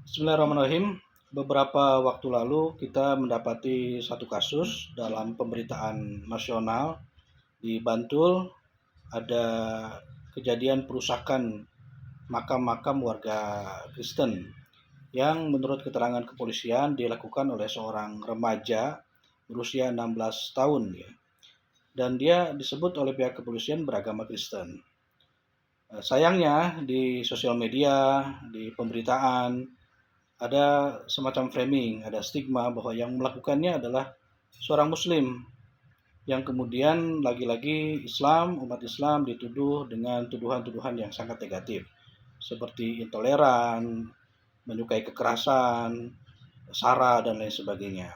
Bismillahirrahmanirrahim. Beberapa waktu lalu kita mendapati satu kasus dalam pemberitaan nasional di Bantul. Ada kejadian perusakan makam-makam warga Kristen yang menurut keterangan kepolisian dilakukan oleh seorang remaja berusia 16 tahun ya. Dan dia disebut oleh pihak kepolisian beragama Kristen. Sayangnya di sosial media, di pemberitaan ada semacam framing, ada stigma bahwa yang melakukannya adalah seorang muslim yang kemudian lagi-lagi umat Islam dituduh dengan tuduhan-tuduhan yang sangat negatif seperti intoleran, menyukai kekerasan, sara dan lain sebagainya.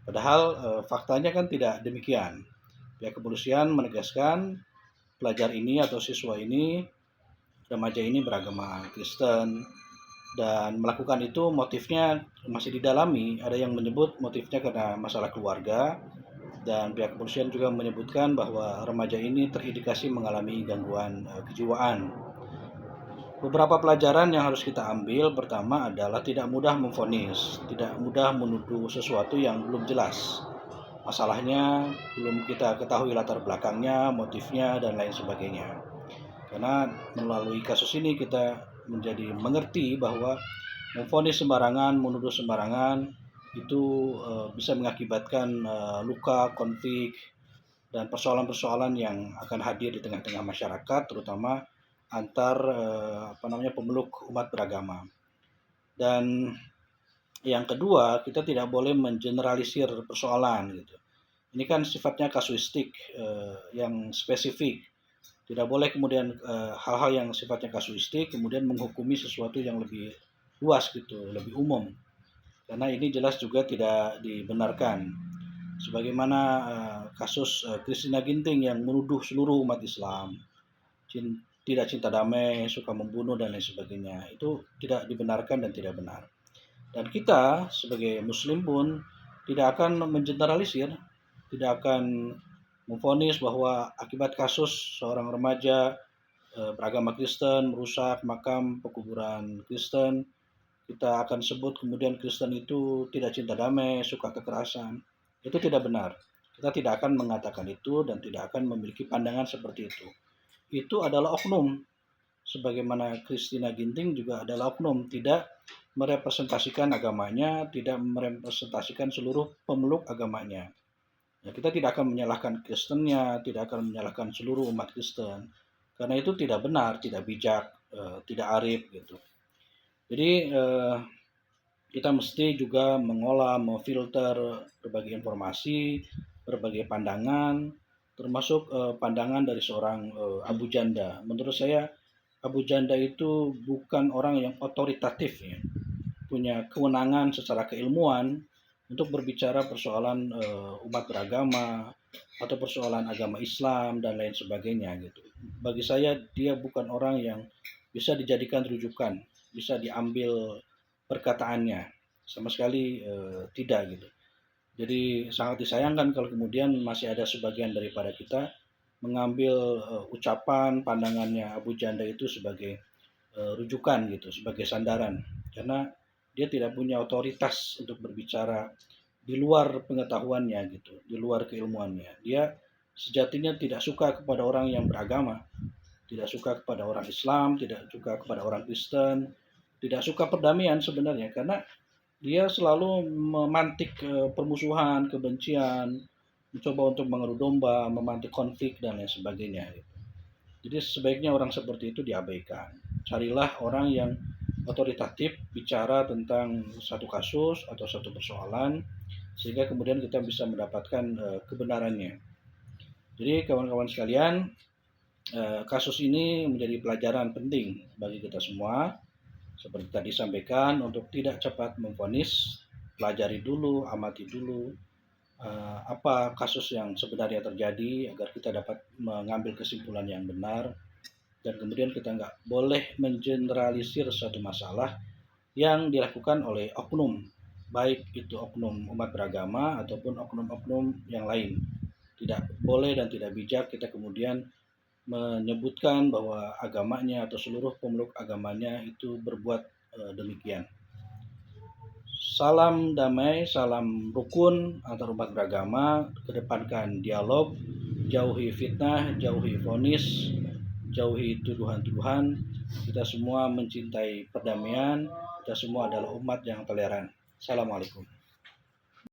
Padahal faktanya kan tidak demikian. Pihak kepolisian menegaskan pelajar ini atau siswa ini, remaja ini beragama Kristen, dan melakukan itu motifnya masih didalami. Ada yang menyebut motifnya karena masalah keluarga, dan pihak kepolisian juga menyebutkan bahwa remaja ini terindikasi mengalami gangguan kejiwaan. Beberapa pelajaran yang harus kita ambil, pertama adalah tidak mudah memvonis, tidak mudah menuduh sesuatu yang belum jelas. Masalahnya belum kita ketahui latar belakangnya, motifnya, dan lain sebagainya. Karena melalui kasus ini kita menjadi mengerti bahwa memvonis sembarangan, menuduh sembarangan itu bisa mengakibatkan luka, konflik, dan persoalan-persoalan yang akan hadir di tengah-tengah masyarakat, terutama antar pemeluk umat beragama. Dan yang kedua, kita tidak boleh mengeneralisir persoalan gitu. Ini kan sifatnya kasuistik yang spesifik. Tidak boleh kemudian hal-hal yang sifatnya kasuistik kemudian menghukumi sesuatu yang lebih luas gitu, lebih umum. Karena ini jelas juga tidak dibenarkan. Sebagaimana kasus Christina Ginting yang menuduh seluruh umat Islam tidak cinta damai, suka membunuh dan lain sebagainya. Itu tidak dibenarkan dan tidak benar. Dan kita sebagai muslim pun tidak akan mengeneralisir, tidak akan memvonis bahwa akibat kasus seorang remaja beragama Kristen merusak makam pekuburan Kristen, kita akan sebut kemudian Kristen itu tidak cinta damai, suka kekerasan. Itu tidak benar. Kita tidak akan mengatakan itu dan tidak akan memiliki pandangan seperti itu. Itu adalah oknum. Sebagaimana Christina Ginting juga adalah oknum, tidak merepresentasikan agamanya, tidak merepresentasikan seluruh pemeluk agamanya. Ya, kita tidak akan menyalahkan Kristennya, tidak akan menyalahkan seluruh umat Kristen, karena itu tidak benar, tidak bijak, tidak arif gitu. Jadi kita mesti juga mengolah, memfilter berbagai informasi, berbagai pandangan, termasuk pandangan dari seorang Abu Janda. Menurut saya Abu Janda itu bukan orang yang otoritatif ya, punya kewenangan secara keilmuan untuk berbicara persoalan umat beragama atau persoalan agama Islam dan lain sebagainya gitu. Bagi saya dia bukan orang yang bisa dijadikan rujukan, bisa diambil perkataannya, sama sekali tidak gitu. Jadi sangat disayangkan kalau kemudian masih ada sebagian daripada kita mengambil ucapan pandangannya Abu Janda itu sebagai rujukan gitu, sebagai sandaran, karena dia tidak punya otoritas untuk berbicara di luar pengetahuannya gitu, di luar keilmuannya. Dia sejatinya tidak suka kepada orang yang beragama, tidak suka kepada orang Islam, tidak suka kepada orang Kristen, tidak suka perdamaian sebenarnya, karena dia selalu memantik permusuhan, kebencian, mencoba untuk mengeruk domba, memantik konflik dan lain sebagainya. Jadi sebaiknya orang seperti itu diabaikan. Carilah orang yang otoritatif bicara tentang satu kasus atau satu persoalan sehingga kemudian kita bisa mendapatkan kebenarannya. Jadi kawan-kawan sekalian, kasus ini menjadi pelajaran penting bagi kita semua. Seperti tadi sampaikan, untuk tidak cepat memvonis, pelajari dulu, amati dulu apa kasus yang sebenarnya terjadi agar kita dapat mengambil kesimpulan yang benar, dan kemudian kita nggak boleh mengeneralisir suatu masalah yang dilakukan oleh oknum, baik itu oknum umat beragama ataupun oknum-oknum yang lain. Tidak boleh dan tidak bijak kita kemudian menyebutkan bahwa agamanya atau seluruh pemeluk agamanya itu berbuat demikian. Salam damai, salam rukun antar umat beragama, kedepankan dialog, jauhi fitnah, jauhi vonis, jauhi tuduhan-tuduhan. Kita semua mencintai perdamaian, kita semua adalah umat yang toleran. Assalamualaikum.